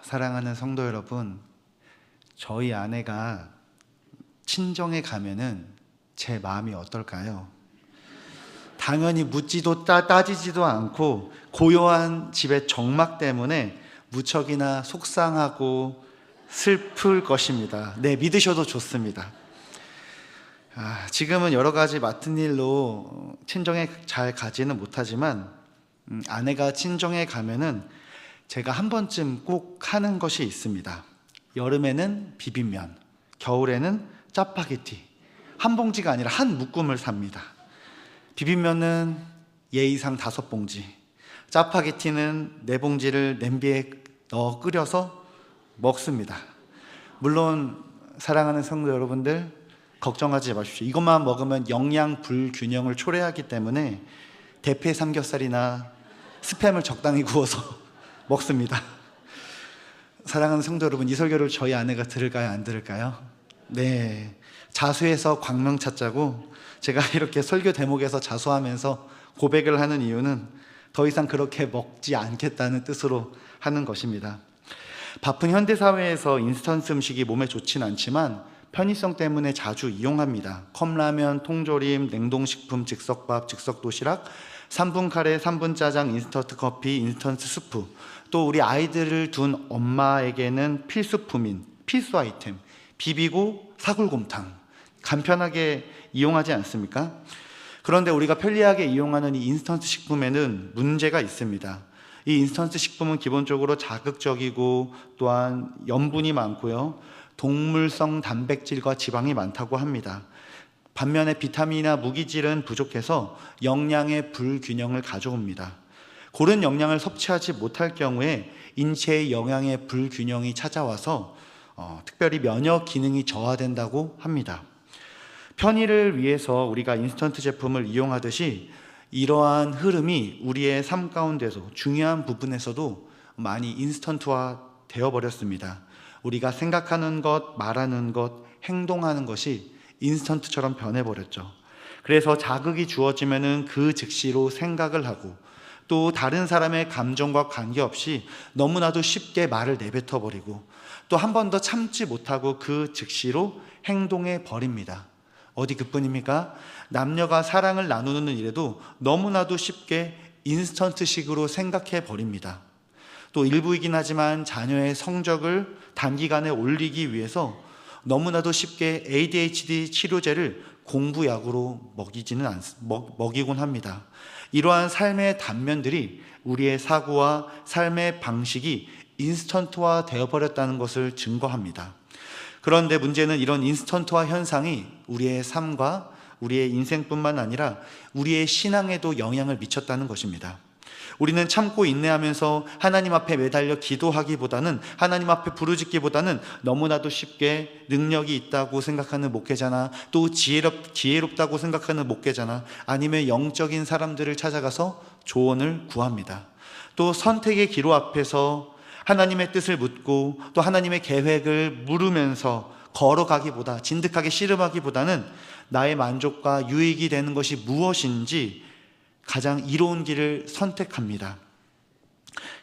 사랑하는 성도 여러분, 저희 아내가 친정에 가면은 제 마음이 어떨까요? 당연히 묻지도 따지지도 않고 고요한 집의 정막 때문에 무척이나 속상하고 슬플 것입니다. 네, 믿으셔도 좋습니다. 지금은 여러 가지 맡은 일로 친정에 잘 가지는 못하지만 아내가 친정에 가면은 제가 한 번쯤 꼭 하는 것이 있습니다. 여름에는 비빔면, 겨울에는 짜파게티. 한 봉지가 아니라 한 묶음을 삽니다. 비빔면은 예의상 5봉지, 짜파게티는 4봉지를 냄비에 넣어 끓여서 먹습니다. 물론 사랑하는 성도 여러분들, 걱정하지 마십시오. 이것만 먹으면 영양 불균형을 초래하기 때문에 대패 삼겹살이나 스팸을 적당히 구워서 먹습니다. 사랑하는 성도 여러분, 이 설교를 저희 아내가 들을까요? 안 들을까요? 네, 자수해서 광명 찾자고 제가 이렇게 설교 대목에서 자수하면서 고백을 하는 이유는 더 이상 그렇게 먹지 않겠다는 뜻으로 하는 것입니다. 바쁜 현대사회에서 인스턴트 음식이 몸에 좋진 않지만 편의성 때문에 자주 이용합니다. 컵라면, 통조림, 냉동식품, 즉석밥, 즉석도시락, 3분 카레, 3분 짜장, 인스턴트 커피, 인스턴트 스프, 또 우리 아이들을 둔 엄마에게는 필수품인 필수 아이템, 비비고 사골곰탕, 간편하게 이용하지 않습니까? 그런데 우리가 편리하게 이용하는 이 인스턴트 식품에는 문제가 있습니다. 이 인스턴트 식품은 기본적으로 자극적이고 또한 염분이 많고요, 동물성 단백질과 지방이 많다고 합니다. 반면에 비타민이나 무기질은 부족해서 영양의 불균형을 가져옵니다. 고른 영양을 섭취하지 못할 경우에 인체의 영양의 불균형이 찾아와서 특별히 면역 기능이 저하된다고 합니다. 편의를 위해서 우리가 인스턴트 제품을 이용하듯이 이러한 흐름이 우리의 삶 가운데서 중요한 부분에서도 많이 인스턴트화 되어버렸습니다. 우리가 생각하는 것, 말하는 것, 행동하는 것이 인스턴트처럼 변해버렸죠. 그래서 자극이 주어지면은 그 즉시로 생각을 하고 또 다른 사람의 감정과 관계없이 너무나도 쉽게 말을 내뱉어버리고 또 한 번 더 참지 못하고 그 즉시로 행동해 버립니다. 어디 그뿐입니까? 남녀가 사랑을 나누는 일에도 너무나도 쉽게 인스턴트식으로 생각해 버립니다. 또 일부이긴 하지만 자녀의 성적을 단기간에 올리기 위해서 너무나도 쉽게 ADHD 치료제를 공부약으로 먹이곤 합니다. 이러한 삶의 단면들이 우리의 사고와 삶의 방식이 인스턴트화 되어버렸다는 것을 증거합니다. 그런데 문제는 이런 인스턴트화 현상이 우리의 삶과 우리의 인생뿐만 아니라 우리의 신앙에도 영향을 미쳤다는 것입니다. 우리는 참고 인내하면서 하나님 앞에 매달려 기도하기보다는, 하나님 앞에 부르짖기보다는 너무나도 쉽게 능력이 있다고 생각하는 목회자나 또 지혜롭다고 생각하는 목회자나 아니면 영적인 사람들을 찾아가서 조언을 구합니다. 또 선택의 기로 앞에서 하나님의 뜻을 묻고 또 하나님의 계획을 물으면서 걸어가기보다, 진득하게 씨름하기보다는 나의 만족과 유익이 되는 것이 무엇인지 가장 이로운 길을 선택합니다.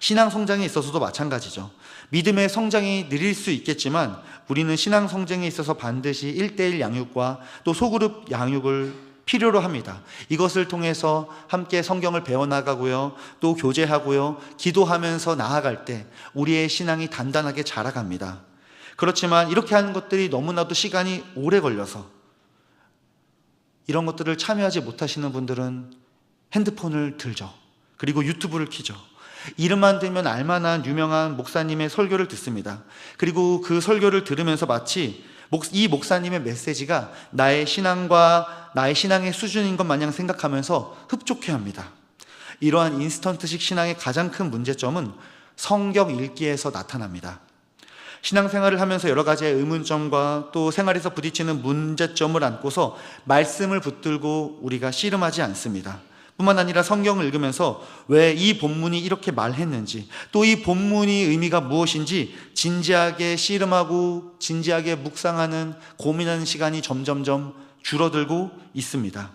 신앙 성장에 있어서도 마찬가지죠. 믿음의 성장이 느릴 수 있겠지만 우리는 신앙 성장에 있어서 반드시 1:1 양육과 또 소그룹 양육을 필요로 합니다. 이것을 통해서 함께 성경을 배워나가고요, 또 교제하고요, 기도하면서 나아갈 때 우리의 신앙이 단단하게 자라갑니다. 그렇지만 이렇게 하는 것들이 너무나도 시간이 오래 걸려서 이런 것들을 참여하지 못하시는 분들은 핸드폰을 들죠. 그리고 유튜브를 켜죠. 이름만 들면 알만한 유명한 목사님의 설교를 듣습니다. 그리고 그 설교를 들으면서 마치 이 목사님의 메시지가 나의 신앙과 나의 신앙의 수준인 것 마냥 생각하면서 흡족해합니다. 이러한 인스턴트식 신앙의 가장 큰 문제점은 성경 읽기에서 나타납니다. 신앙생활을 하면서 여러 가지의 의문점과 또 생활에서 부딪히는 문제점을 안고서 말씀을 붙들고 우리가 씨름하지 않습니다. 뿐만 아니라 성경을 읽으면서 왜 이 본문이 이렇게 말했는지, 또 이 본문의 의미가 무엇인지 진지하게 씨름하고 진지하게 묵상하는, 고민하는 시간이 점점점 줄어들고 있습니다.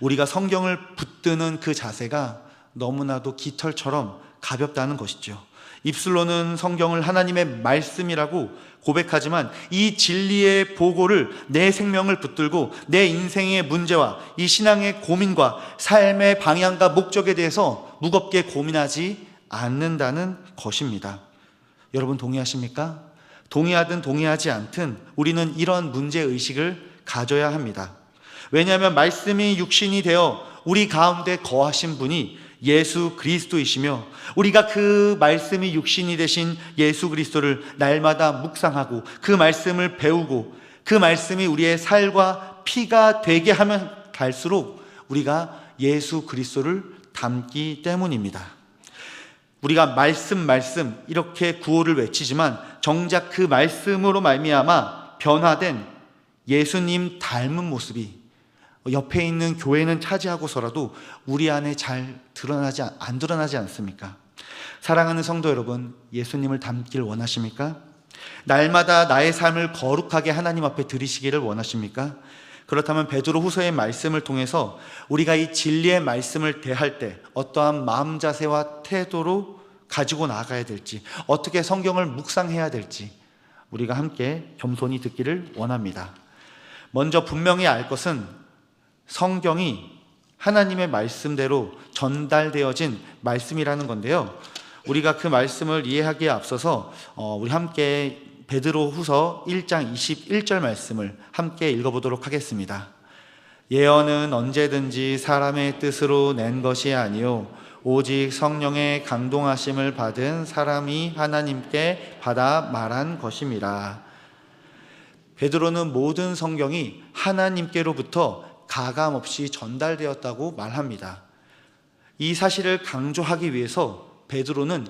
우리가 성경을 붙드는 그 자세가 너무나도 깃털처럼 가볍다는 것이죠. 입술로는 성경을 하나님의 말씀이라고 고백하지만 이 진리의 보고를 내 생명을 붙들고 내 인생의 문제와 이 신앙의 고민과 삶의 방향과 목적에 대해서 무겁게 고민하지 않는다는 것입니다. 여러분 동의하십니까? 동의하든 동의하지 않든 우리는 이런 문제의식을 가져야 합니다. 왜냐하면 말씀이 육신이 되어 우리 가운데 거하신 분이 예수 그리스도이시며 우리가 그 말씀이 육신이 되신 예수 그리스도를 날마다 묵상하고 그 말씀을 배우고 그 말씀이 우리의 살과 피가 되게 하면 갈수록 우리가 예수 그리스도를 닮기 때문입니다. 우리가 말씀 이렇게 구호를 외치지만 정작 그 말씀으로 말미암아 변화된 예수님 닮은 모습이 옆에 있는 교회는 차지하고서라도 우리 안에 잘 안 드러나지 않습니까? 사랑하는 성도 여러분, 예수님을 닮길 원하십니까? 날마다 나의 삶을 거룩하게 하나님 앞에 드리시기를 원하십니까? 그렇다면 베드로 후서의 말씀을 통해서 우리가 이 진리의 말씀을 대할 때 어떠한 마음 자세와 태도로 가지고 나가야 될지, 어떻게 성경을 묵상해야 될지 우리가 함께 겸손히 듣기를 원합니다. 먼저 분명히 알 것은 성경이 하나님의 말씀대로 전달되어진 말씀이라는 건데요. 우리가 그 말씀을 이해하기에 앞서서 우리 함께 베드로 후서 1장 21절 말씀을 함께 읽어보도록 하겠습니다. 예언은 언제든지 사람의 뜻으로 낸 것이 아니요 오직 성령의 강동하심을 받은 사람이 하나님께 받아 말한 것임이라. 베드로는 모든 성경이 하나님께로부터 가감없이 전달되었다고 말합니다. 이 사실을 강조하기 위해서 베드로는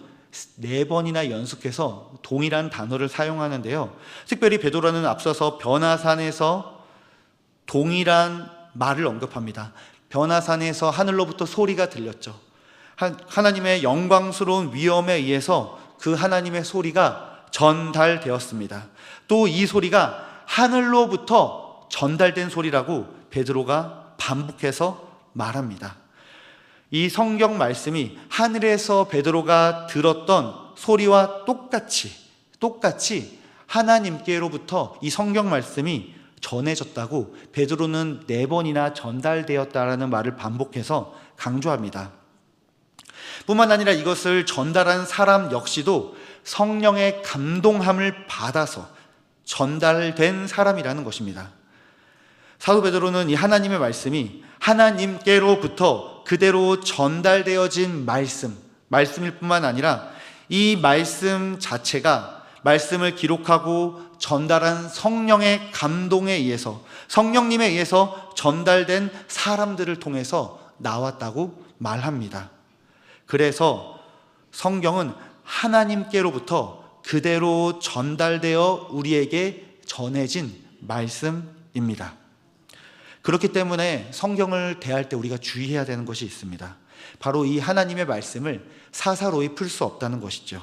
4번이나 연속해서 동일한 단어를 사용하는데요. 특별히 베드로는 앞서서 변화산에서 동일한 말을 언급합니다. 변화산에서 하늘로부터 소리가 들렸죠. 하나님의 영광스러운 위엄에 의해서 그 하나님의 소리가 전달되었습니다. 또 이 소리가 하늘로부터 전달된 소리라고 베드로가 반복해서 말합니다. 이 성경 말씀이 하늘에서 베드로가 들었던 소리와 똑같이 하나님께로부터 이 성경 말씀이 전해졌다고 베드로는 4번이나 전달되었다라는 말을 반복해서 강조합니다. 뿐만 아니라 이것을 전달한 사람 역시도 성령의 감동함을 받아서 전달된 사람이라는 것입니다. 사도 베드로는 이 하나님의 말씀이 하나님께로부터 그대로 전달되어진 말씀일 뿐만 아니라 이 말씀 자체가 말씀을 기록하고 전달한 성령의 감동에 의해서, 성령님에 의해서 전달된 사람들을 통해서 나왔다고 말합니다. 그래서 성경은 하나님께로부터 그대로 전달되어 우리에게 전해진 말씀입니다. 그렇기 때문에 성경을 대할 때 우리가 주의해야 되는 것이 있습니다. 바로 이 하나님의 말씀을 사사로이 풀 수 없다는 것이죠.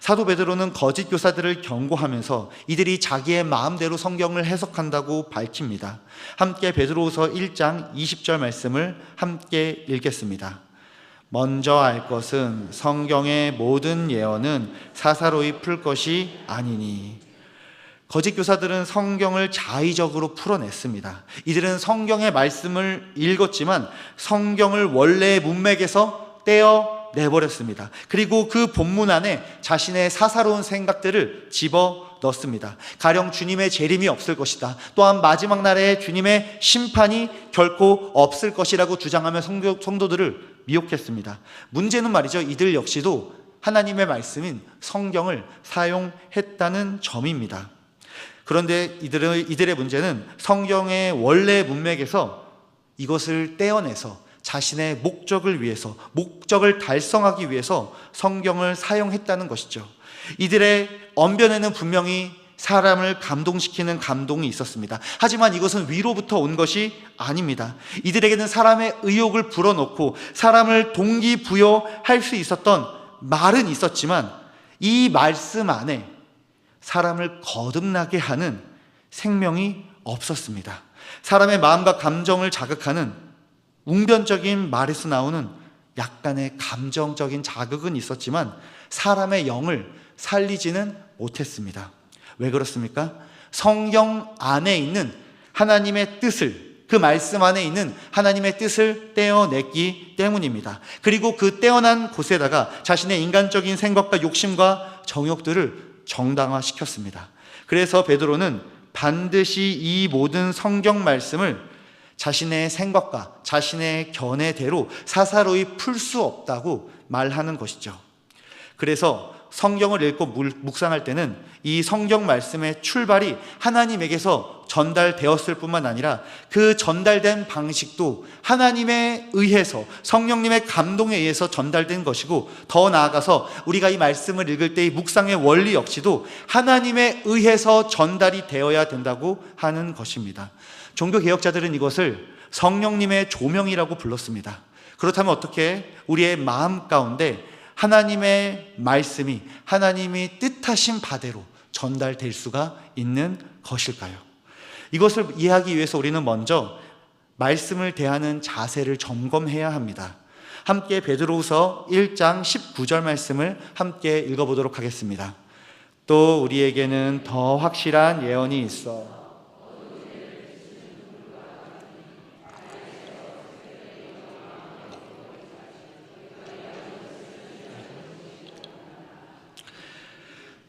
사도 베드로는 거짓 교사들을 경고하면서 이들이 자기의 마음대로 성경을 해석한다고 밝힙니다. 함께 베드로후서 1장 20절 말씀을 함께 읽겠습니다. 먼저 알 것은 성경의 모든 예언은 사사로이 풀 것이 아니니. 거짓 교사들은 성경을 자의적으로 풀어냈습니다. 이들은 성경의 말씀을 읽었지만 성경을 원래의 문맥에서 떼어내버렸습니다. 그리고 그 본문 안에 자신의 사사로운 생각들을 집어넣습니다. 가령 주님의 재림이 없을 것이다, 또한 마지막 날에 주님의 심판이 결코 없을 것이라고 주장하며 성도들을 미혹했습니다. 문제는 말이죠, 이들 역시도 하나님의 말씀인 성경을 사용했다는 점입니다. 그런데 이들의 문제는 성경의 원래 문맥에서 이것을 떼어내서 자신의 목적을 위해서, 목적을 달성하기 위해서 성경을 사용했다는 것이죠. 이들의 언변에는 분명히 사람을 감동시키는 감동이 있었습니다. 하지만 이것은 위로부터 온 것이 아닙니다. 이들에게는 사람의 의욕을 불어넣고 사람을 동기부여할 수 있었던 말은 있었지만 이 말씀 안에 사람을 거듭나게 하는 생명이 없었습니다. 사람의 마음과 감정을 자극하는 웅변적인 말에서 나오는 약간의 감정적인 자극은 있었지만 사람의 영을 살리지는 못했습니다. 왜 그렇습니까? 성경 안에 있는 하나님의 뜻을, 그 말씀 안에 있는 하나님의 뜻을 떼어냈기 때문입니다. 그리고 그 떼어난 곳에다가 자신의 인간적인 생각과 욕심과 정욕들을 정당화시켰습니다. 그래서 베드로는 반드시 이 모든 성경 말씀을 자신의 생각과 자신의 견해대로 사사로이 풀 수 없다고 말하는 것이죠. 그래서 성경을 읽고 묵상할 때는 이 성경 말씀의 출발이 하나님에게서 전달되었을 뿐만 아니라 그 전달된 방식도 하나님에 의해서, 성령님의 감동에 의해서 전달된 것이고, 더 나아가서 우리가 이 말씀을 읽을 때 이 묵상의 원리 역시도 하나님에 의해서 전달이 되어야 된다고 하는 것입니다. 종교개혁자들은 이것을 성령님의 조명이라고 불렀습니다. 그렇다면 어떻게 우리의 마음 가운데 하나님의 말씀이 하나님이 뜻하신 바대로 전달될 수가 있는 것일까요? 이것을 이해하기 위해서 우리는 먼저 말씀을 대하는 자세를 점검해야 합니다. 함께 베드로후서 1장 19절 말씀을 함께 읽어보도록 하겠습니다. 또 우리에게는 더 확실한 예언이 있어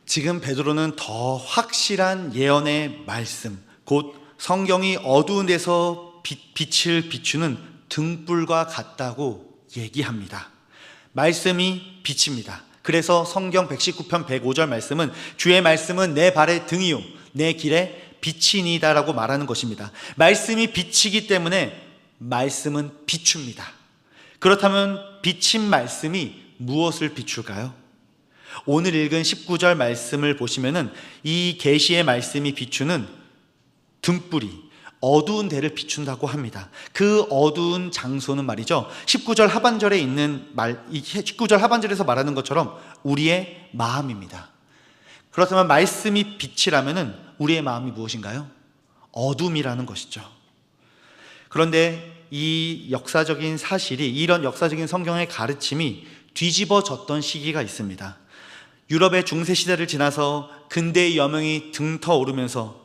지금 베드로는 더 확실한 예언의 말씀, 곧 성경이 어두운 데서 빛을 비추는 등불과 같다고 얘기합니다. 말씀이 빛입니다. 그래서 성경 119편 105절 말씀은 주의 말씀은 내 발의 등이요 내 길에 빛이니이다 라고 말하는 것입니다. 말씀이 빛이기 때문에 말씀은 비춥니다. 그렇다면 비친 말씀이 무엇을 비출까요? 오늘 읽은 19절 말씀을 보시면은 이 계시의 말씀이 비추는 등불이 어두운 데를 비춘다고 합니다. 그 어두운 장소는 말이죠, 19절 하반절에 있는 19절 하반절에서 말하는 것처럼 우리의 마음입니다. 그렇다면 말씀이 빛이라면은 우리의 마음이 무엇인가요? 어둠이라는 것이죠. 그런데 이 역사적인 사실이, 이런 역사적인 성경의 가르침이 뒤집어졌던 시기가 있습니다. 유럽의 중세시대를 지나서 근대의 여명이 등터오르면서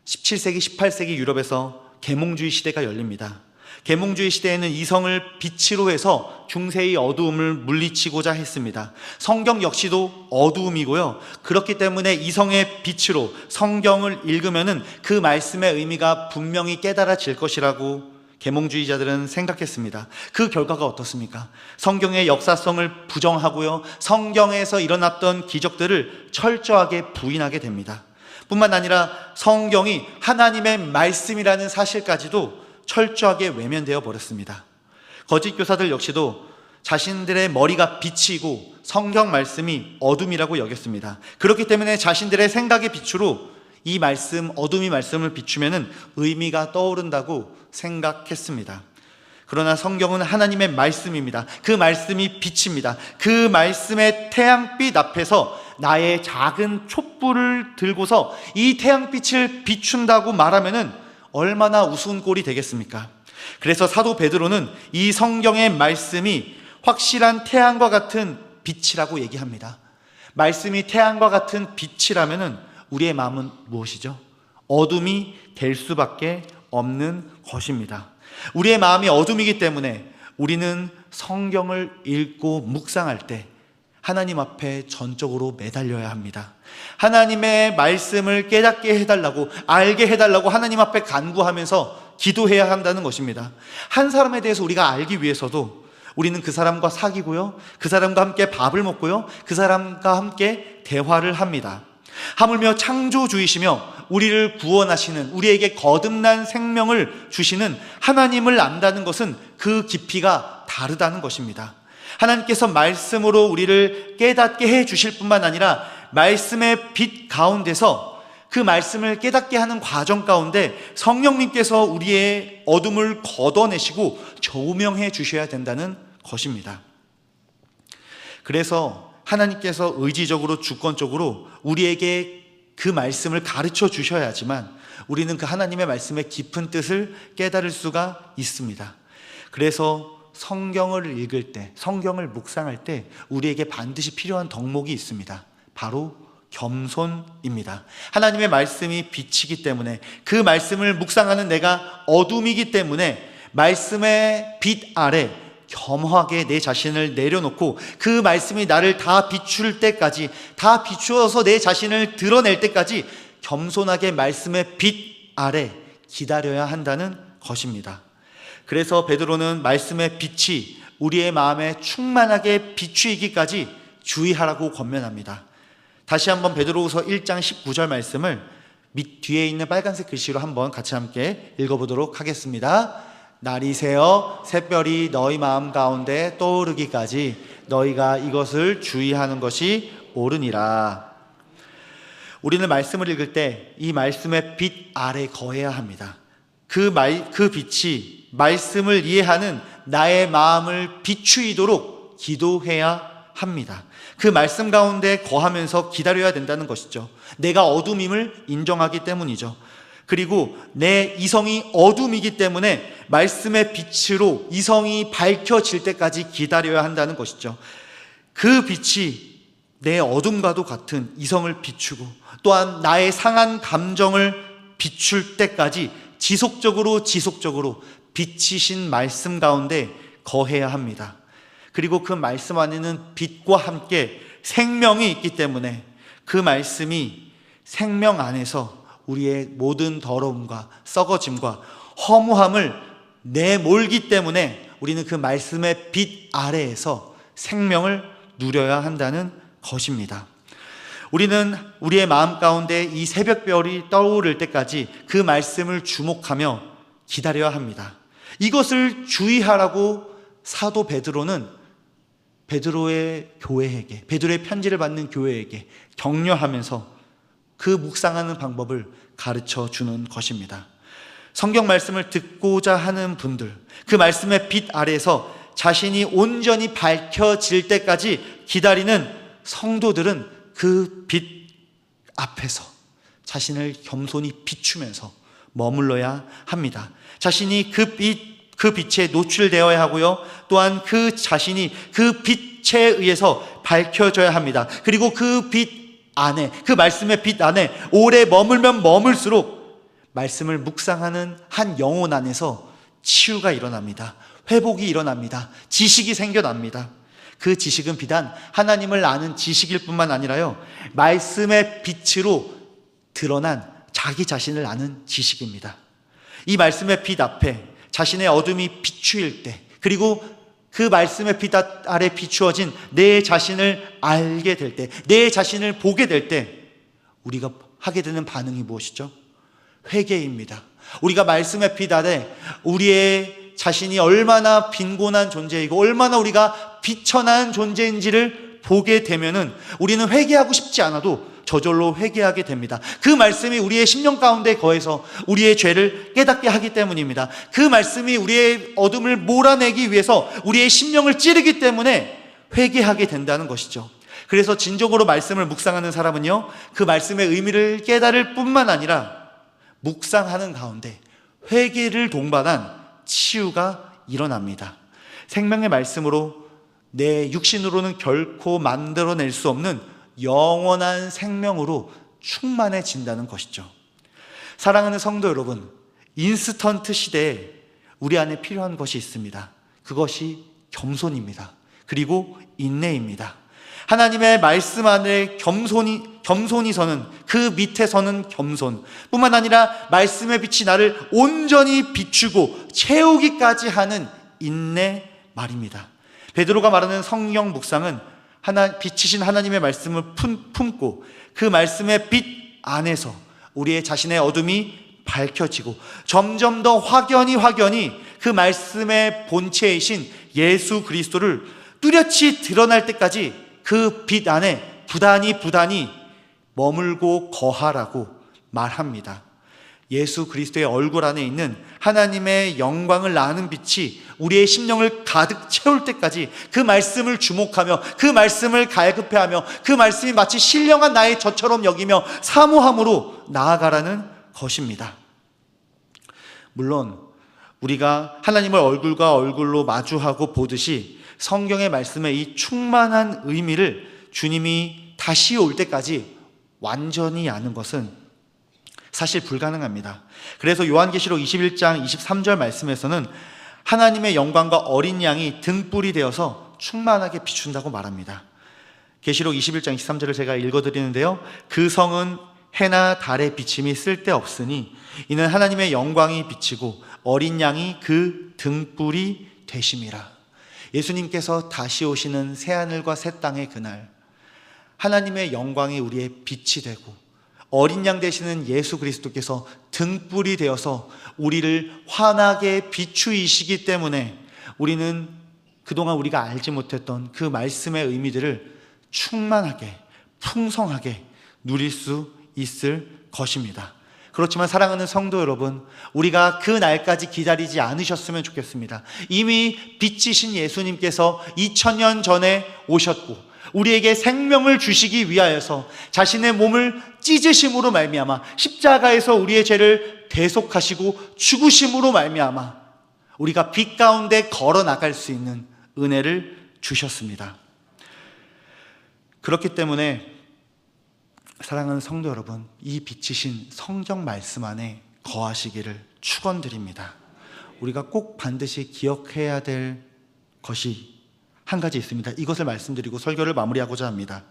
17세기, 18세기 유럽에서 계몽주의 시대가 열립니다. 계몽주의 시대에는 이성을 빛으로 해서 중세의 어두움을 물리치고자 했습니다. 성경 역시도 어두움이고요. 그렇기 때문에 이성의 빛으로 성경을 읽으면은 그 말씀의 의미가 분명히 깨달아질 것이라고 계몽주의자들은 생각했습니다. 그 결과가 어떻습니까? 성경의 역사성을 부정하고요, 성경에서 일어났던 기적들을 철저하게 부인하게 됩니다. 뿐만 아니라 성경이 하나님의 말씀이라는 사실까지도 철저하게 외면되어 버렸습니다. 거짓 교사들 역시도 자신들의 머리가 빛이고 성경 말씀이 어둠이라고 여겼습니다. 그렇기 때문에 자신들의 생각의 빛으로 이 말씀, 어둠이 말씀을 비추면은 의미가 떠오른다고 생각했습니다. 그러나 성경은 하나님의 말씀입니다. 그 말씀이 빛입니다. 그 말씀의 태양빛 앞에서 나의 작은 촛불을 들고서 이 태양빛을 비춘다고 말하면은 얼마나 우스운 꼴이 되겠습니까? 그래서 사도 베드로는 이 성경의 말씀이 확실한 태양과 같은 빛이라고 얘기합니다. 말씀이 태양과 같은 빛이라면은 우리의 마음은 무엇이죠? 어둠이 될 수밖에 없는 것입니다. 우리의 마음이 어둠이기 때문에 우리는 성경을 읽고 묵상할 때 하나님 앞에 전적으로 매달려야 합니다. 하나님의 말씀을 깨닫게 해달라고, 알게 해달라고 하나님 앞에 간구하면서 기도해야 한다는 것입니다. 한 사람에 대해서 우리가 알기 위해서도 우리는 그 사람과 사귀고요, 그 사람과 함께 밥을 먹고요, 그 사람과 함께 대화를 합니다. 하물며 창조주이시며 우리를 구원하시는, 우리에게 거듭난 생명을 주시는 하나님을 안다는 것은 그 깊이가 다르다는 것입니다. 하나님께서 말씀으로 우리를 깨닫게 해 주실 뿐만 아니라 말씀의 빛 가운데서 그 말씀을 깨닫게 하는 과정 가운데 성령님께서 우리의 어둠을 걷어내시고 조명해 주셔야 된다는 것입니다. 그래서 하나님께서 의지적으로, 주권적으로 우리에게 그 말씀을 가르쳐 주셔야지만 우리는 그 하나님의 말씀의 깊은 뜻을 깨달을 수가 있습니다. 그래서 성경을 읽을 때, 성경을 묵상할 때 우리에게 반드시 필요한 덕목이 있습니다. 바로 겸손입니다. 하나님의 말씀이 빛이기 때문에, 그 말씀을 묵상하는 내가 어둠이기 때문에 말씀의 빛 아래 겸허하게 내 자신을 내려놓고 그 말씀이 나를 다 비출 때까지, 다 비추어서 내 자신을 드러낼 때까지 겸손하게 말씀의 빛 아래 기다려야 한다는 것입니다. 그래서 베드로는 말씀의 빛이 우리의 마음에 충만하게 비추이기까지 주의하라고 권면합니다. 다시 한번 베드로후서 1장 19절 말씀을 밑 뒤에 있는 빨간색 글씨로 한번 같이 함께 읽어보도록 하겠습니다. 날이 새어 샛별이 너희 마음 가운데 떠오르기까지 너희가 이것을 주의하는 것이 옳으니라. 우리는 말씀을 읽을 때 이 말씀의 빛 아래 거해야 합니다. 그 빛이 말씀을 이해하는 나의 마음을 비추이도록 기도해야 합니다. 그 말씀 가운데 거하면서 기다려야 된다는 것이죠. 내가 어둠임을 인정하기 때문이죠. 그리고 내 이성이 어둠이기 때문에 말씀의 빛으로 이성이 밝혀질 때까지 기다려야 한다는 것이죠. 그 빛이 내 어둠과도 같은 이성을 비추고 또한 나의 상한 감정을 비출 때까지 지속적으로 빛이신 말씀 가운데 거해야 합니다. 그리고 그 말씀 안에는 빛과 함께 생명이 있기 때문에 그 말씀이 생명 안에서 우리의 모든 더러움과 썩어짐과 허무함을 내몰기 때문에 우리는 그 말씀의 빛 아래에서 생명을 누려야 한다는 것입니다. 우리는 우리의 마음 가운데 이 새벽별이 떠오를 때까지 그 말씀을 주목하며 기다려야 합니다. 이것을 주의하라고 사도 베드로는 베드로의 교회에게, 베드로의 편지를 받는 교회에게 격려하면서 그 묵상하는 방법을 가르쳐 주는 것입니다. 성경 말씀을 듣고자 하는 분들, 그 말씀의 빛 아래에서 자신이 온전히 밝혀질 때까지 기다리는 성도들은 그 빛 앞에서 자신을 겸손히 비추면서 머물러야 합니다. 자신이 그 빛에 노출되어야 하고요. 또한 그 자신이 그 빛에 의해서 밝혀져야 합니다. 그리고 그 빛 안에, 그 말씀의 빛 안에 오래 머물면 머물수록 말씀을 묵상하는 한 영혼 안에서 치유가 일어납니다. 회복이 일어납니다. 지식이 생겨납니다. 그 지식은 비단 하나님을 아는 지식일 뿐만 아니라요, 말씀의 빛으로 드러난 자기 자신을 아는 지식입니다. 이 말씀의 빛 앞에 자신의 어둠이 비추일 때, 그리고 그 말씀의 빛 아래 비추어진 내 자신을 알게 될 때, 내 자신을 보게 될 때 우리가 하게 되는 반응이 무엇이죠? 회개입니다. 우리가 말씀의 빛 아래 우리의 자신이 얼마나 빈곤한 존재이고 얼마나 우리가 비천한 존재인지를 보게 되면은 우리는 회개하고 싶지 않아도 저절로 회개하게 됩니다. 그 말씀이 우리의 심령 가운데 거해서 우리의 죄를 깨닫게 하기 때문입니다. 그 말씀이 우리의 어둠을 몰아내기 위해서 우리의 심령을 찌르기 때문에 회개하게 된다는 것이죠. 그래서 진정으로 말씀을 묵상하는 사람은요, 그 말씀의 의미를 깨달을 뿐만 아니라 묵상하는 가운데 회개를 동반한 치유가 일어납니다. 생명의 말씀으로 내 육신으로는 결코 만들어낼 수 없는 영원한 생명으로 충만해진다는 것이죠. 사랑하는 성도 여러분, 인스턴트 시대에 우리 안에 필요한 것이 있습니다. 그것이 겸손입니다. 그리고 인내입니다. 하나님의 말씀 안에 겸손히 서는, 그 밑에 서는 겸손 뿐만 아니라 말씀의 빛이 나를 온전히 비추고 채우기까지 하는 인내 말입니다. 베드로가 말하는 성경 묵상은 빛이신 하나님의 말씀을 품고 그 말씀의 빛 안에서 우리의 자신의 어둠이 밝혀지고 점점 더 확연히 그 말씀의 본체이신 예수 그리스도를 뚜렷이 드러날 때까지 그 빛 안에 부단히 머물고 거하라고 말합니다. 예수 그리스도의 얼굴 안에 있는 하나님의 영광을 나는 빛이 우리의 심령을 가득 채울 때까지 그 말씀을 주목하며 그 말씀을 갈급해하며 그 말씀이 마치 신령한 나의 젖처럼 여기며 사모함으로 나아가라는 것입니다. 물론 우리가 하나님을 얼굴과 얼굴로 마주하고 보듯이 성경의 말씀의 이 충만한 의미를 주님이 다시 올 때까지 완전히 아는 것은 사실 불가능합니다. 그래서 요한계시록 21장 23절 말씀에서는 하나님의 영광과 어린 양이 등불이 되어서 충만하게 비춘다고 말합니다. 계시록 21장 23절을 제가 읽어드리는데요, 그 성은 해나 달의 비침이 쓸데없으니 이는 하나님의 영광이 비치고 어린 양이 그 등불이 되심이라. 예수님께서 다시 오시는 새하늘과 새 땅의 그날, 하나님의 영광이 우리의 빛이 되고 어린 양 되시는 예수 그리스도께서 등불이 되어서 우리를 환하게 비추이시기 때문에 우리는 그동안 우리가 알지 못했던 그 말씀의 의미들을 충만하게, 풍성하게 누릴 수 있을 것입니다. 그렇지만 사랑하는 성도 여러분, 우리가 그 날까지 기다리지 않으셨으면 좋겠습니다. 이미 빛이신 예수님께서 2000년 전에 오셨고 우리에게 생명을 주시기 위하여서 자신의 몸을 찢으심으로 말미암아 십자가에서 우리의 죄를 대속하시고 죽으심으로 말미암아 우리가 빛 가운데 걸어 나갈 수 있는 은혜를 주셨습니다. 그렇기 때문에 사랑하는 성도 여러분, 이 빛이신 성경 말씀 안에 거하시기를 축원드립니다. 우리가 꼭 반드시 기억해야 될 것이 한 가지 있습니다. 이것을 말씀드리고 설교를 마무리하고자 합니다.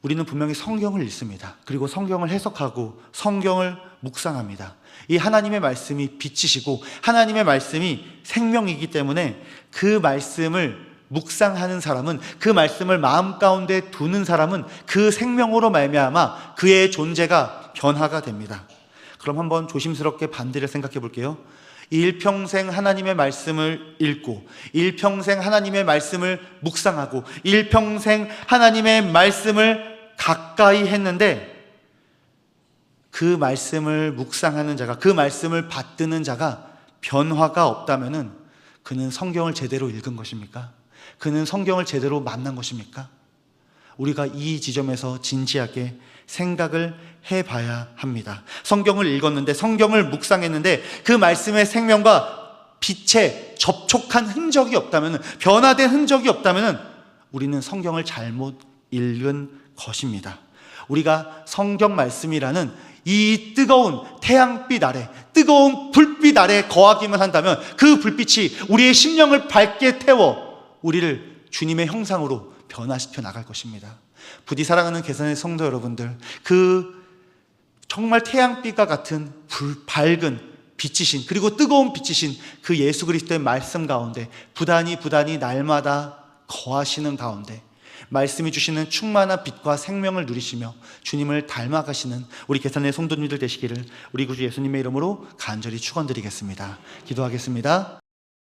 우리는 분명히 성경을 읽습니다. 그리고 성경을 해석하고 성경을 묵상합니다. 이 하나님의 말씀이 빛이시고 하나님의 말씀이 생명이기 때문에 그 말씀을 묵상하는 사람은, 그 말씀을 마음 가운데 두는 사람은 그 생명으로 말미암아 그의 존재가 변화가 됩니다. 그럼 한번 조심스럽게 반대를 생각해 볼게요. 일평생 하나님의 말씀을 읽고 일평생 하나님의 말씀을 묵상하고 일평생 하나님의 말씀을 가까이 했는데 그 말씀을 묵상하는 자가, 그 말씀을 받드는 자가 변화가 없다면은 그는 성경을 제대로 읽은 것입니까? 그는 성경을 제대로 만난 것입니까? 우리가 이 지점에서 진지하게 생각을 해봐야 합니다. 성경을 읽었는데, 성경을 묵상했는데 그 말씀의 생명과 빛에 접촉한 흔적이 없다면, 변화된 흔적이 없다면 우리는 성경을 잘못 읽은 것입니다. 우리가 성경 말씀이라는 이 뜨거운 태양빛 아래, 뜨거운 불빛 아래 거하기만 한다면 그 불빛이 우리의 심령을 밝게 태워 우리를 주님의 형상으로 변화시켜 나갈 것입니다. 부디 사랑하는 개선의 성도 여러분들, 그 정말 태양빛과 같은 밝은 빛이신, 그리고 뜨거운 빛이신 그 예수 그리스도의 말씀 가운데 부단히 날마다 거하시는 가운데 말씀이 주시는 충만한 빛과 생명을 누리시며 주님을 닮아가시는 우리 개선의 성도님들 되시기를 우리 구주 예수님의 이름으로 간절히 축원드리겠습니다. 기도하겠습니다.